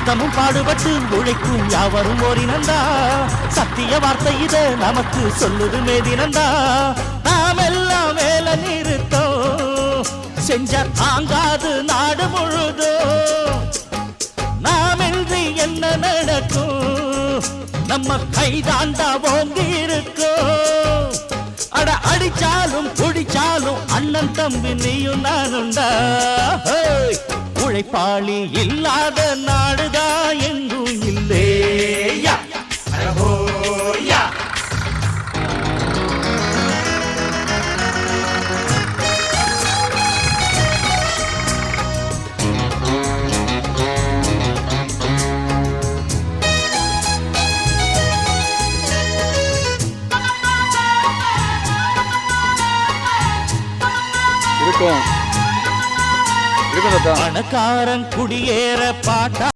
நித்தமும் பாடுபட்டு உழைக்கும் யாவரும் ஓரினந்தா சத்திய வார்த்தை இத நமக்கு சொல்லுது மேதினந்தா நாம் எல்லாம் வேலை நிறுத்தோம் செஞ்ச தாங்காது நாடு முழுதோ நாமின்றி என்ன நடக்கும் நம்ம கைதாண்டா ஓங்கி இருக்கோம் அட அடிச்சாலும் குடிச்சாலும் அண்ணன் தம்பி நீயும் நானுண்டா உழைப்பாளி இல்லாத நாடுதான் எங்கும் இல்லேயா இருக்கும் இருக்கும் தாத்தா பணக்காரன் குடியேற பாட்டா